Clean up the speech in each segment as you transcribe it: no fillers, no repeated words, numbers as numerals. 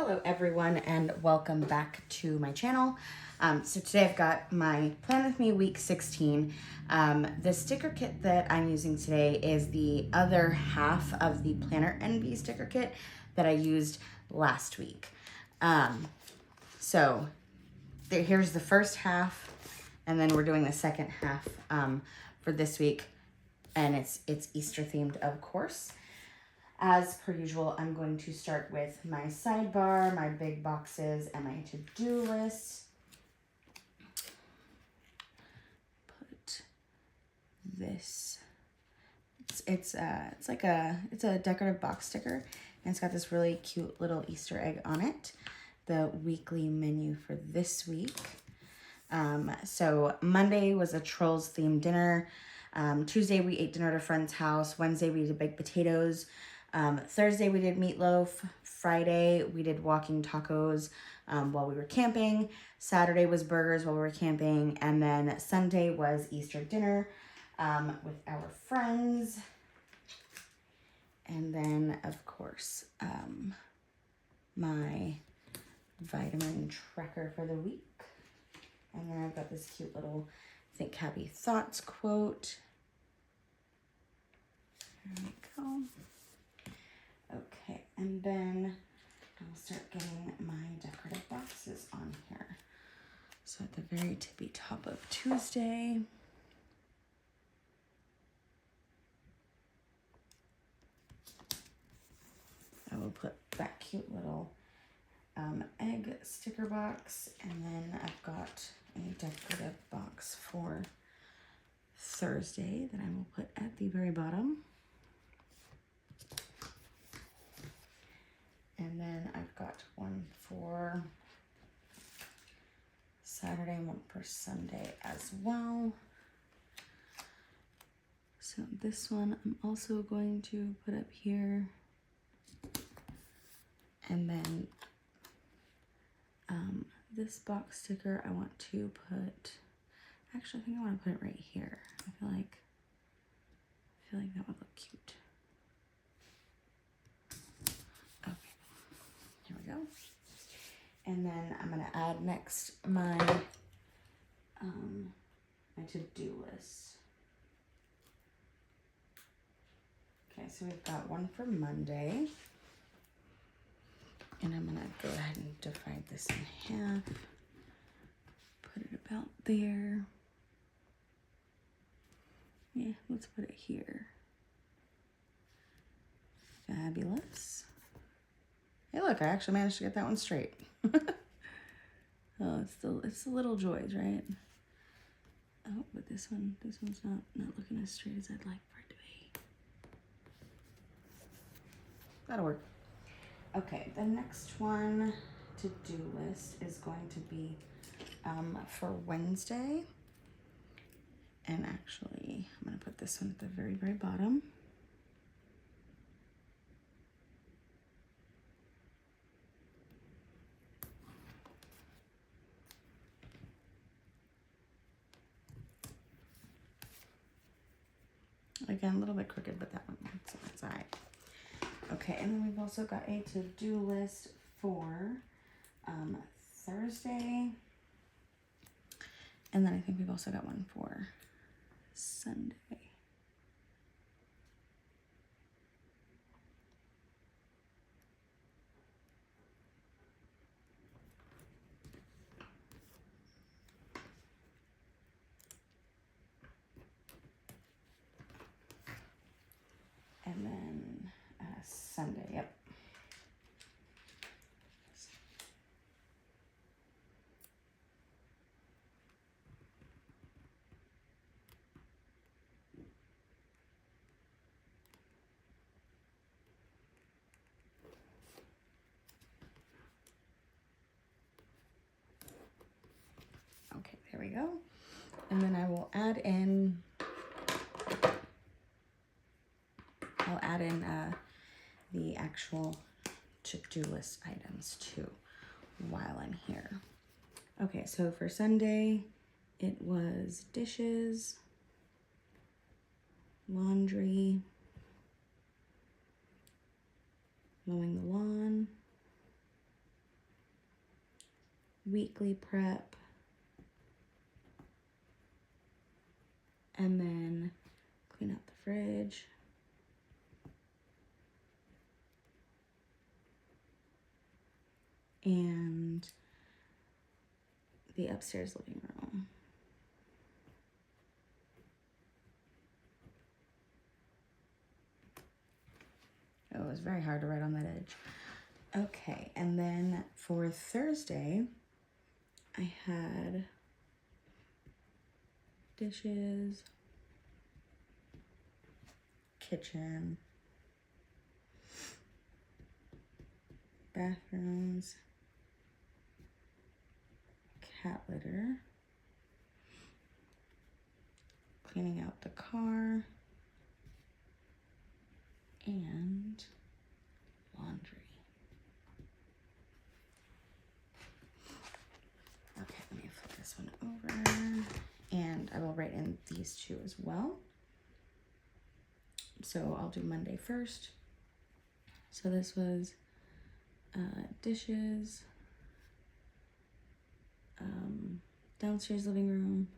Hello everyone and welcome back to my channel. So today I've got my Plan With Me week 16. The sticker kit that I'm using today is the other half of the Planner Envy sticker kit that I used last week. Here's the first half, and then we're doing the second half for this week, and it's Easter themed, of course. As per usual, I'm going to start with my sidebar, my big boxes, and my to-do list. Put this. It's a decorative box sticker, and it's got this really cute little Easter egg on it. The weekly menu for this week. So Monday was a Trolls themed dinner. Tuesday we ate dinner at a friend's house. Wednesday we did baked potatoes. Thursday we did meatloaf. Friday we did walking tacos while we were camping. Saturday was burgers while we were camping. And then Sunday was Easter dinner with our friends. And then, of course, my vitamin tracker for the week. And then I've got this cute little Think Happy Thoughts quote. There we go. Okay, and then I'll start getting my decorative boxes on here. So at the very tippy top of Tuesday, I will put that cute little egg sticker box, and then I've got a decorative box for Thursday that I will put at the very bottom. And then I've got one for Saturday, one for Sunday as well. So this one I'm also going to put up here. And then this box sticker I want to put, actually I think I want to put it right here. I feel like that would look cute. Okay, here we go. And then I'm gonna add next my my to-do list. Okay, so we've got one for Monday. And I'm gonna go ahead and divide this in half. Put it about there. Yeah, let's put it here. Fabulous. Hey, look, I actually managed to get that one straight. Oh, it's the little joys, right? Oh, but this one's not looking as straight as I'd like for it to be. That'll work. Okay, the next one to-do list is going to be for Wednesday. And actually, I'm going to put this one at the very, very bottom. Again, a little bit crooked, but that's all right. Okay, and then we've also got a to-do list for Thursday. And then I think we've also got one for Sunday. And then Sunday, yep. Okay, there we go. And then I will add in the actual to-do list items too while I'm here. Okay, so for Sunday, it was dishes, laundry, mowing the lawn, weekly prep, and then clean out the fridge. And the upstairs living room. Oh, it was very hard to write on that edge. Okay, and then for Thursday, I had dishes, kitchen, bathrooms, cat litter, cleaning out the car, and laundry. Okay, let me flip this one over, and I will write in these two as well. So I'll do Monday first. So this was dishes, downstairs living room,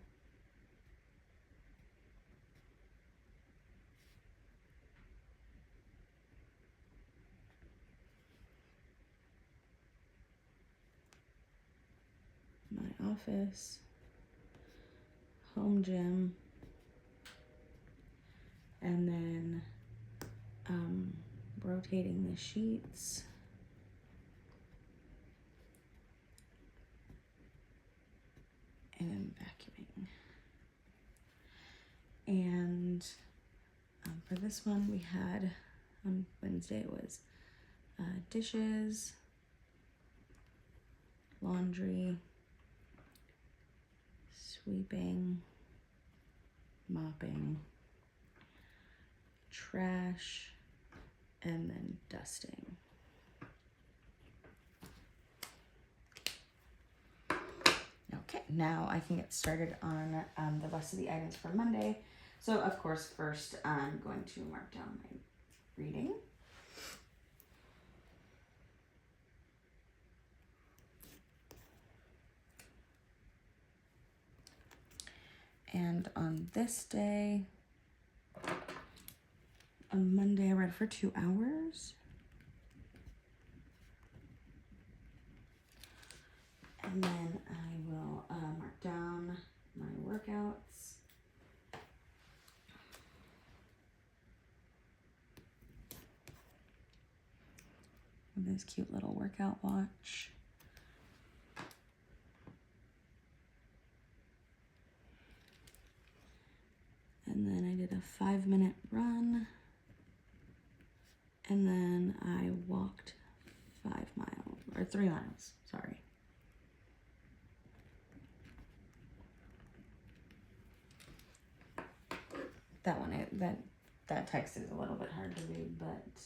my office, home gym, and then rotating the sheets, and vacuuming. And for this one, we had on Wednesday it was dishes, laundry, sweeping, mopping, trash, and then dusting. Okay, now I can get started on the rest of the items for Monday. So of course, first I'm going to mark down my reading. And on this day, on Monday, I read for 2 hours. And then I will mark down my workouts. With this cute little workout watch. And then I did a 5-minute run. And then I walked 5 miles, or 3 miles, sorry. That one, that text is a little bit hard to read, but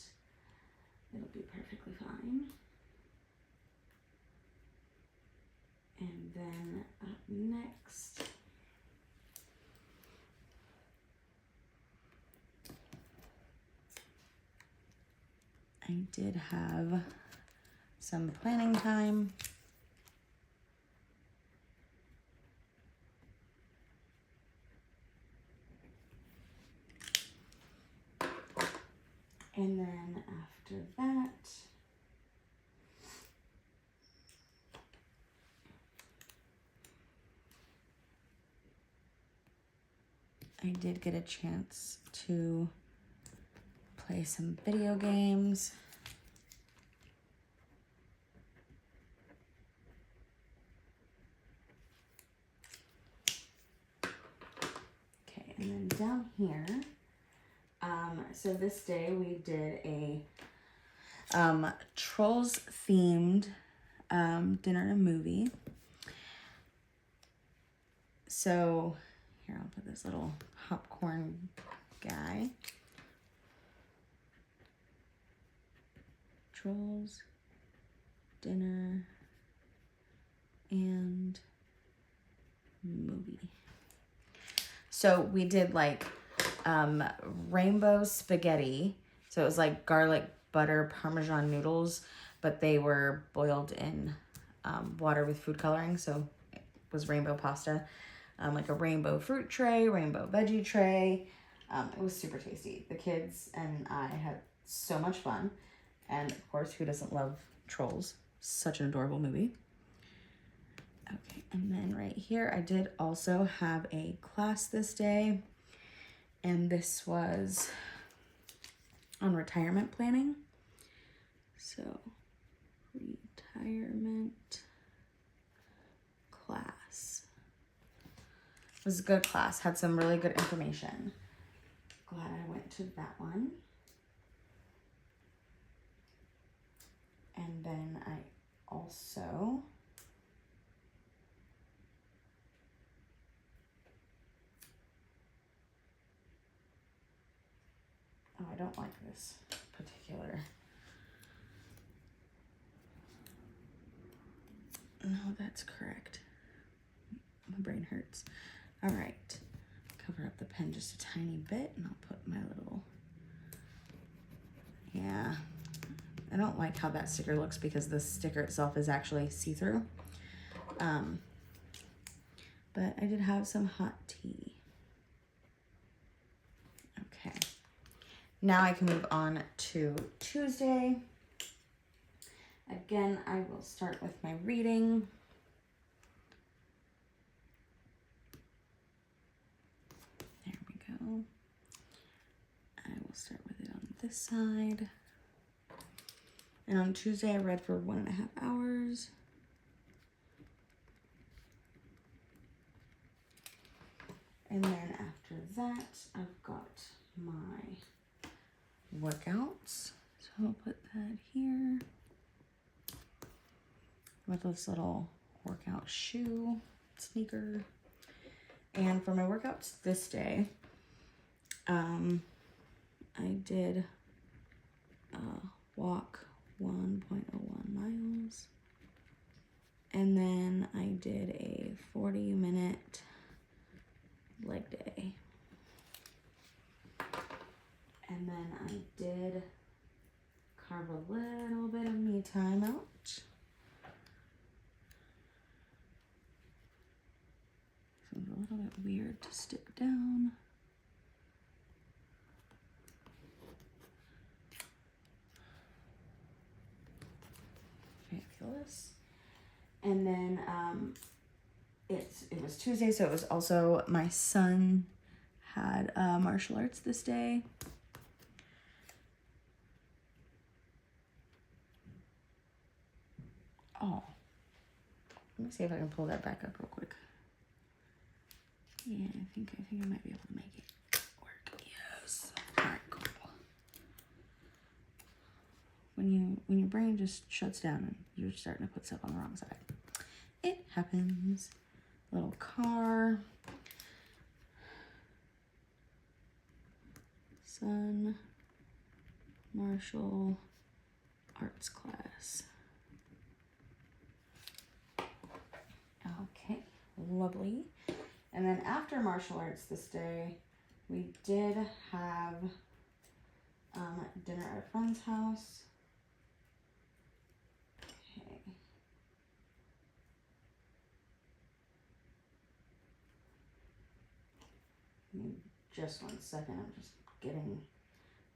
it'll be perfectly fine. And then up next, I did have some planning time. And then after that, I did get a chance to play some video games. Okay, and then down here, so this day we did a Trolls themed dinner and a movie. So here, I'll put this little popcorn guy. Trolls, dinner, and movie. So we did like rainbow spaghetti. So it was like garlic butter Parmesan noodles, but they were boiled in water with food coloring, so it was rainbow pasta. Like a rainbow fruit tray, rainbow veggie tray. It was super tasty. The kids and I had so much fun. And of course, who doesn't love Trolls? Such an adorable movie. Okay, and then right here, I did also have a class this day. And this was on retirement planning. So, retirement class. It was a good class, had some really good information. Glad I went to that one. And then I also I don't like this particular. No, that's correct. My brain hurts. All right, cover up the pen just a tiny bit and I'll put my little, yeah. I don't like how that sticker looks because the sticker itself is actually see-through. But I did have some hot tea. Okay. Now I can move on to Tuesday. Again, I will start with my reading. There we go. I will start with it on this side. And on Tuesday, I read for 1.5 hours. And then after that, I've got my workouts. So I'll put that here. With this little workout shoe, sneaker. And for my workouts this day, I did walk 1.01 miles. And then I did a 40-minute leg day. And then I did carve a little bit of me time out. So it's a little bit weird to stick down. Fabulous. And then it was Tuesday, so it was also my son had martial arts this day. Oh, let me see if I can pull that back up real quick. Yeah, I think I might be able to make it work. Yes. All right, cool. When your brain just shuts down and you're starting to put stuff on the wrong side, it happens. Little car. Son, martial arts class. Okay, lovely. And then after martial arts this day, we did have dinner at a friend's house. Okay. Just 1 second, I'm just getting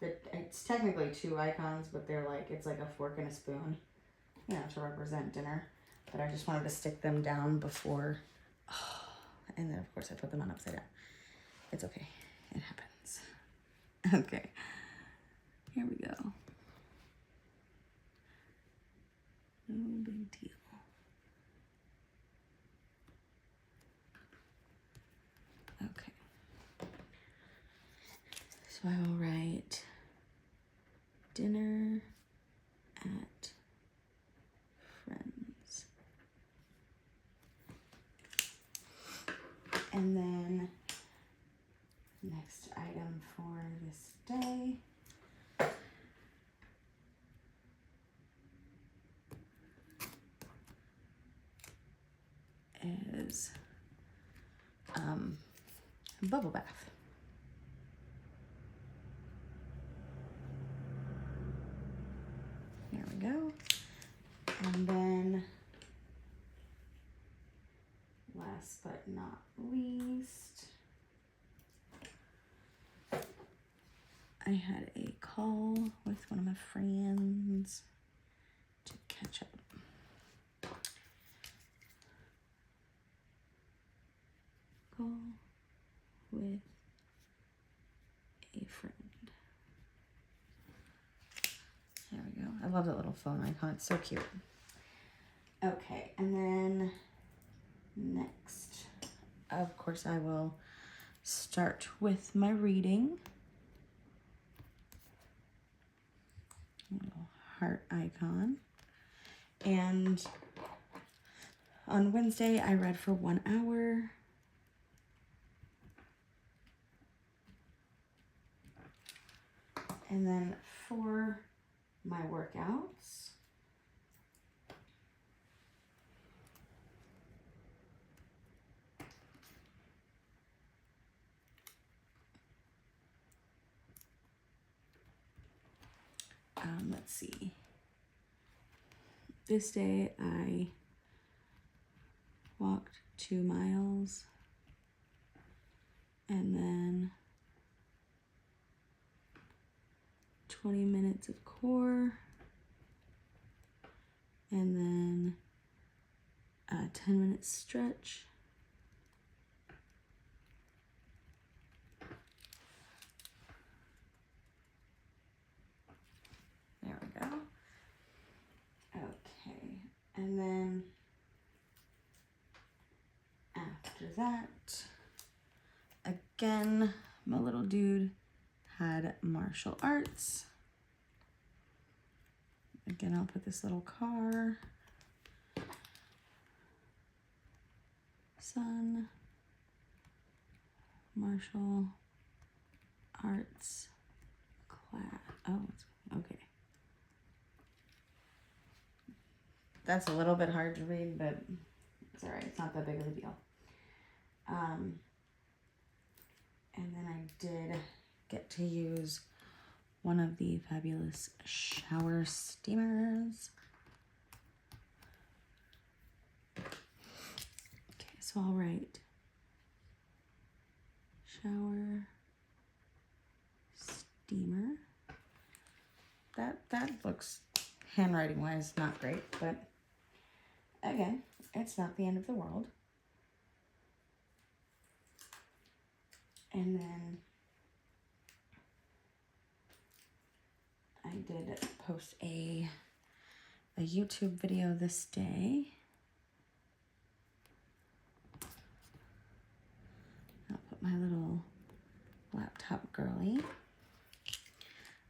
it's technically 2 icons, but they're like, it's like a fork and a spoon, you know, to represent dinner. But I just wanted to stick them down before, and then of course I put them on upside down. It's okay, it happens. Okay, here we go. No big deal. Okay. So I will write dinner at friends. And then next item for this day is bubble bath. There we go. And then last but not least, I had a call with one of my friends to catch up. Call with a friend. There we go. I love that little phone icon. It's so cute. Okay, and then next, of course, I will start with my reading. Little heart icon. And on Wednesday, I read for 1 hour. And then for my workouts, let's see. This day I walked 2 miles and then 20 minutes of core and then a 10-minute stretch. There we go. Okay, and then after that, again, my little dude had martial arts. Again, I'll put this little car. Son, martial arts class. Oh, okay. That's a little bit hard to read, but it's all right. It's not that big of a deal. And then I did get to use one of the fabulous shower steamers. Okay, so I'll write shower steamer. That looks, handwriting wise, not great, but again, it's not the end of the world. And then I did post a YouTube video this day. I'll put my little laptop girly.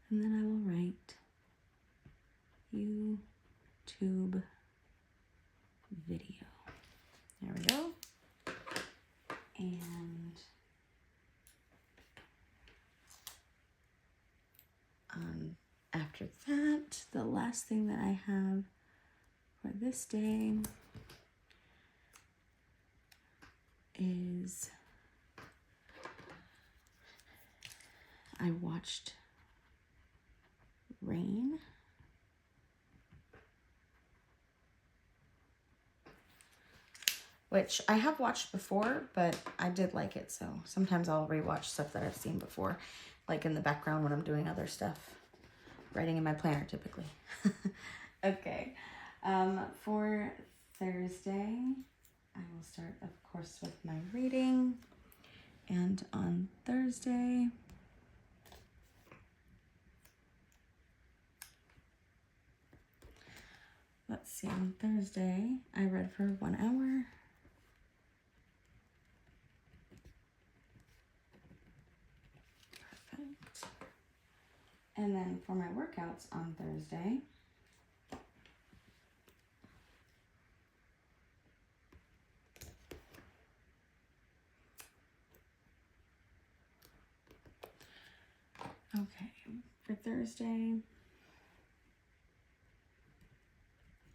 And then I will write YouTube video. There we go. And after that, the last thing that I have for this day is I watched Rain. Which I have watched before, but I did like it, so sometimes I'll rewatch stuff that I've seen before, like in the background when I'm doing other stuff. Writing in my planner, typically. Okay. For Thursday, I will start, of course, with my reading. And on Thursday, let's see, on Thursday, I read for 1 hour. Perfect. And then for my workouts on Thursday, for Thursday,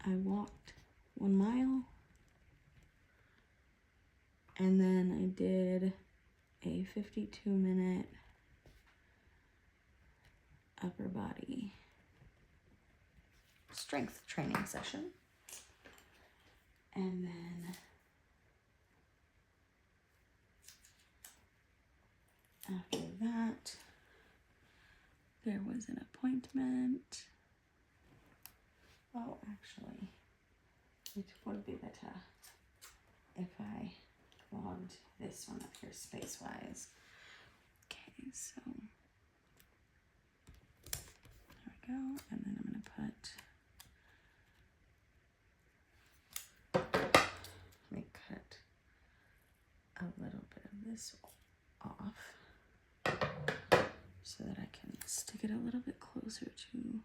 I walked 1 mile, and then I did a 52-minute upper body strength training session. And then After that, there was an appointment. Oh, actually, it would be better if I logged this one up here space-wise. Okay, so there we go, and then I'm gonna let me cut a little bit of this off so that I can stick it a little bit closer to.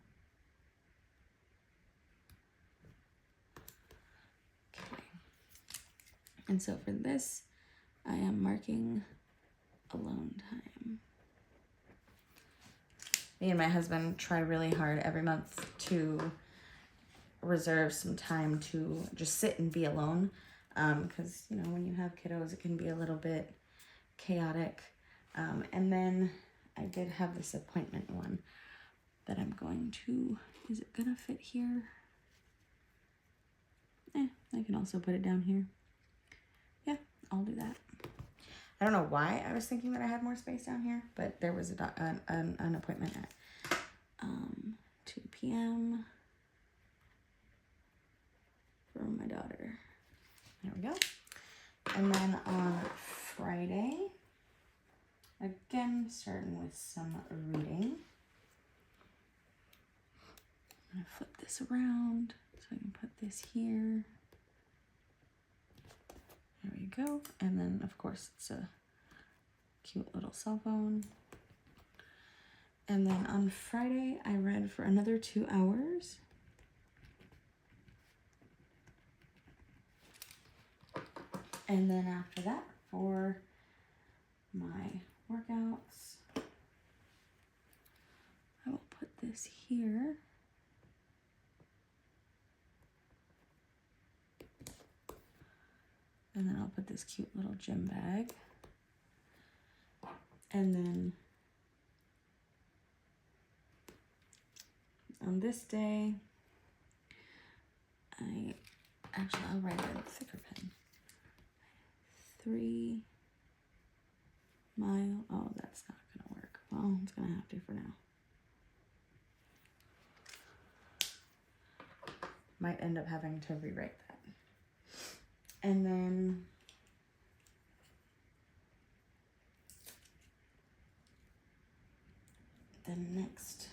Okay. And so for this, I am marking alone time. Me and my husband try really hard every month to reserve some time to just sit and be alone. Because, you know, when you have kiddos, it can be a little bit chaotic. And then I did have this appointment one that I'm going to, is it gonna fit here? I can also put it down here. Yeah, I'll do that. I don't know why I was thinking that I had more space down here, but there was an appointment at 2 p.m. for my daughter. There we go. And then on Friday, again, starting with some reading. I'm gonna flip this around so I can put this here. There we go. And then, of course, it's a cute little cell phone. And then on Friday, I read for another 2 hours. And then after that, for my workouts, I will put this here. And then I'll put this cute little gym bag. And then on this day, I'll write it with a thicker pen. 3 mile, oh, that's not gonna work. Well, it's gonna have to for now. Might end up having to rewrite that. And then the next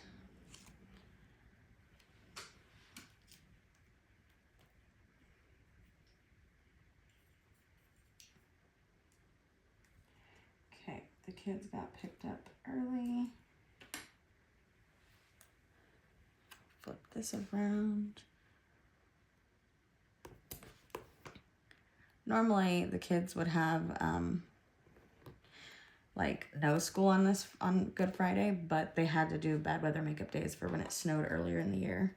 the kids got picked up early. Flip this around. Normally the kids would have like no school on Good Friday, but they had to do bad weather makeup days for when it snowed earlier in the year.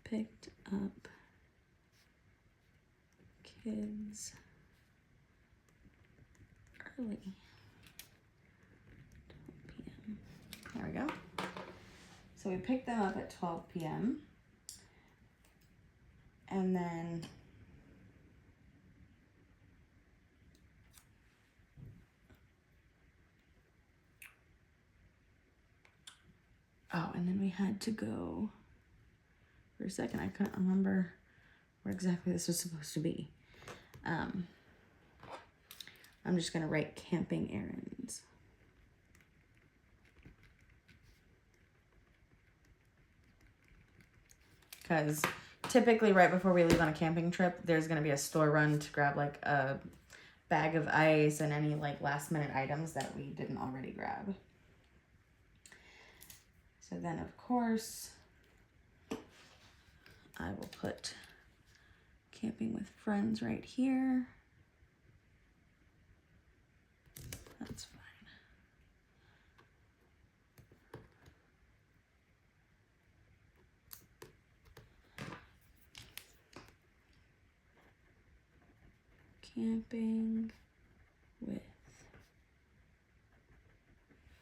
Picked up kids early. 12 p.m. There we go. So we picked them up at 12 p.m. And then and then we had to go. For a second, I couldn't remember what exactly this was supposed to be. I'm just gonna write camping errands. Because typically right before we leave on a camping trip, there's gonna be a store run to grab like a bag of ice and any like last minute items that we didn't already grab. So then of course, I will put camping with friends right here. That's fine. Camping with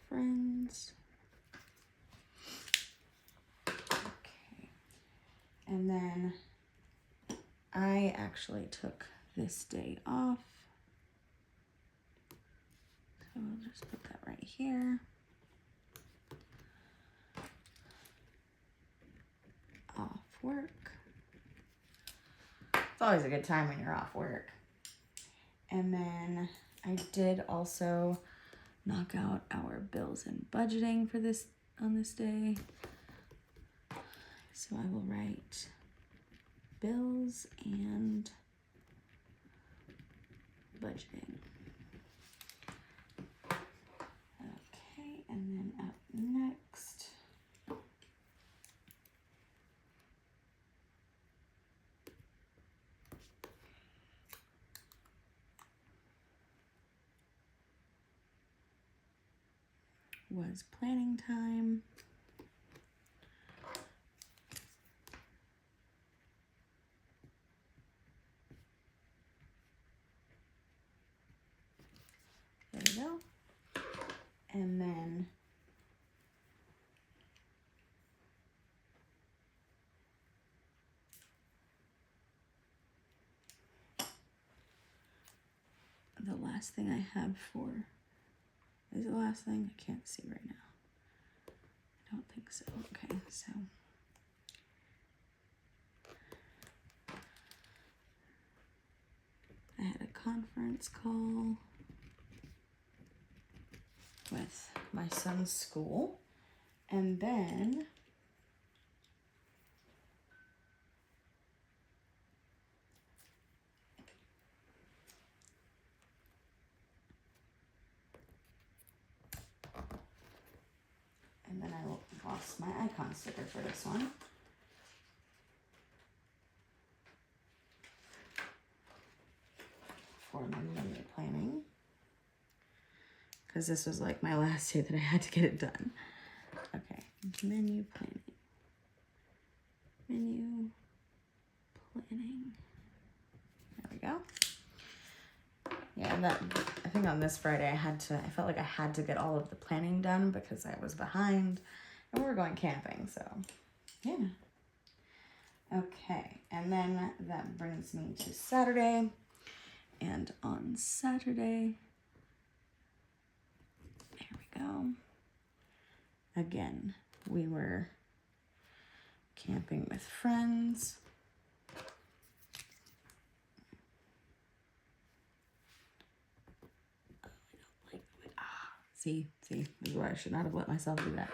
friends. Okay. And then I actually took this day off. So I'll just put that right here. Off work. It's always a good time when you're off work. And then I did also knock out our bills and budgeting for this on this day. So I will write bills and budgeting. Okay, and then up next, was planning time. There we go. And then the last thing I have for, is it the last thing? I can't see right now. I don't think so. Okay, so I had a conference call with my son's school, and then I lost my icon sticker for this one. For my menu planning. Because this was like my last day that I had to get it done. Okay, menu planning. Menu planning. There we go. Yeah, and that, I think on this Friday I felt like I had to get all of the planning done because I was behind and we were going camping, so yeah. Okay, and then that brings me to Saturday. And on Saturday, there we go. Again, we were camping with friends. See, this is why I should not have let myself do that.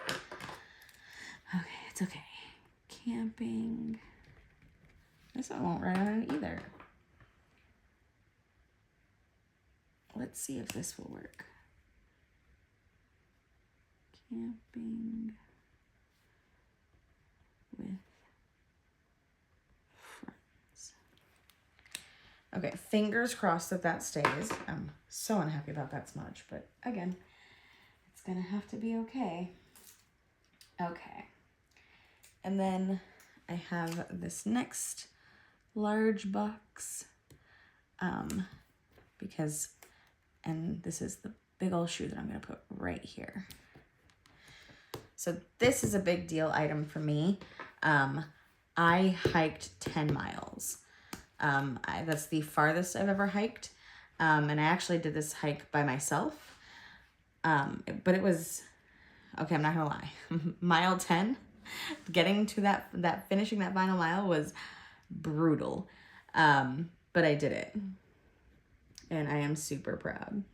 Okay, it's okay. Camping. This one won't write on it either. Let's see if this will work. Camping with friends. Okay, fingers crossed that stays. I'm so unhappy about that smudge, but again, it's gonna have to be okay. Okay. And then I have this next large box, because, and this is the big old shoe that I'm gonna put right here. So this is a big deal item for me. I hiked 10 miles. That's the farthest I've ever hiked. And I actually did this hike by myself. But it was, okay, I'm not gonna lie. Mile 10, getting to that finishing that final mile was brutal. But I did it. And I am super proud.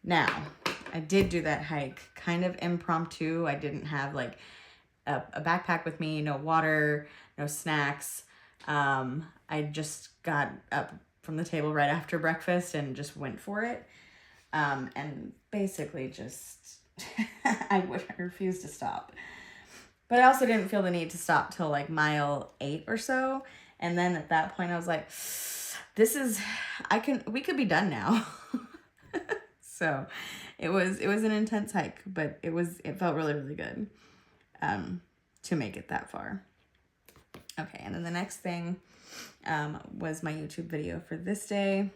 Now, I did do that hike kind of impromptu. I didn't have like a backpack with me, no water, no snacks. I just got up from the table right after breakfast and just went for it. And basically just, I refused to stop. But I also didn't feel the need to stop till like mile 8 or so. And then at that point I was like, we could be done now. So it was an intense hike, but it felt really, really good, to make it that far. Okay. And then the next thing, was my YouTube video for this day.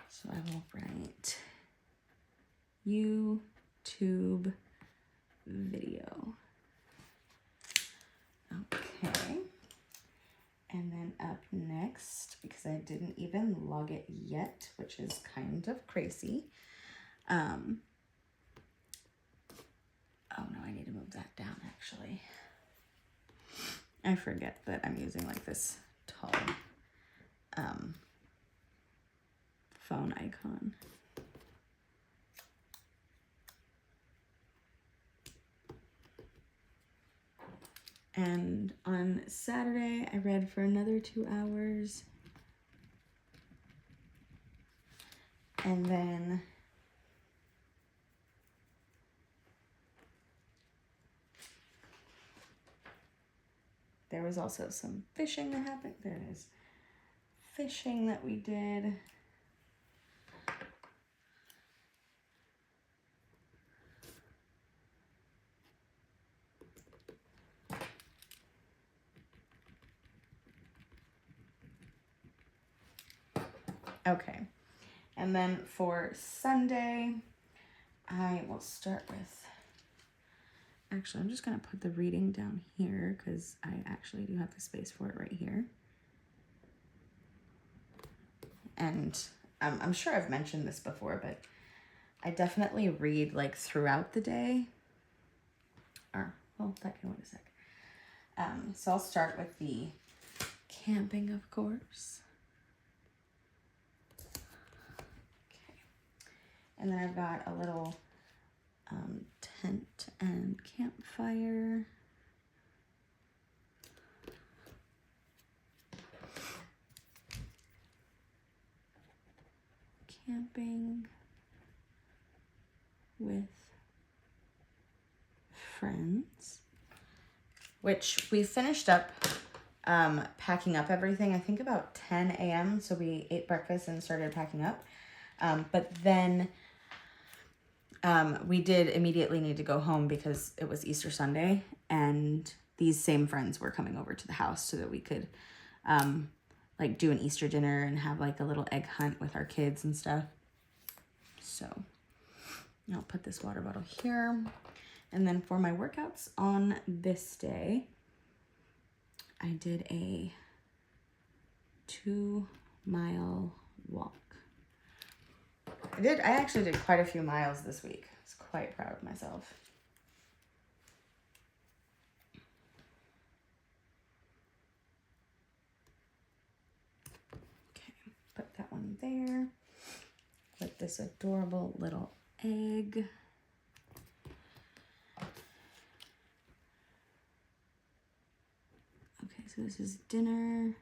So I will write YouTube video. Okay. And then up next, because I didn't even log it yet, which is kind of crazy. Oh no, I need to move that down actually. I forget that I'm using like this tall phone icon. And on Saturday, I read for another 2 hours. And then there was also some fishing that happened. There it is. Fishing that we did. Okay. And then for Sunday, I will start with, actually, I'm just going to put the reading down here because I actually do have the space for it right here. And I'm sure I've mentioned this before, but I definitely read like throughout the day. Or, well, that can wait a sec. So I'll start with the camping, of course. Okay. And then I've got a little tent and campfire. Camping with friends, which we finished up packing up everything, I think about 10 a.m. So we ate breakfast and started packing up. But then we did immediately need to go home because it was Easter Sunday and these same friends were coming over to the house so that we could like do an Easter dinner and have like a little egg hunt with our kids and stuff. So I'll put this water bottle here. And then for my workouts on this day, I did a 2-mile walk. I actually did quite a few miles this week. I was quite proud of myself. Okay, put that one there. With this adorable little egg. Okay, so this is dinner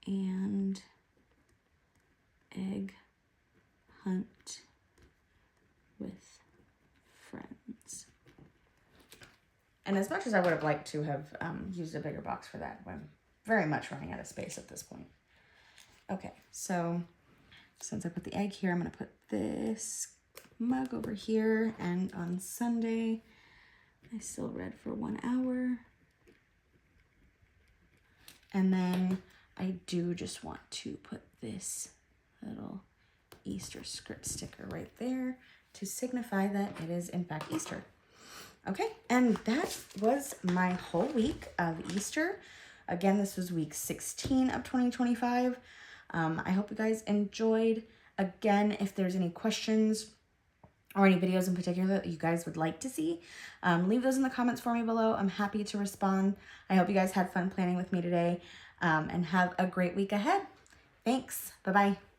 and egg hunt with friends. And as much as I would have liked to have used a bigger box for that, I'm very much running out of space at this point. Okay, so since I put the egg here, I'm going to put this mug over here. And on Sunday, I still read for 1 hour. And then I do just want to put this little Easter script sticker right there to signify that it is in fact Easter. Okay, and that was my whole week of Easter. Again, this was week 16 of 2025. I hope you guys enjoyed. Again, if there's any questions or any videos in particular that you guys would like to see, leave those in the comments for me below. I'm happy to respond. I hope you guys had fun planning with me today, and have a great week ahead. Thanks. Bye-bye.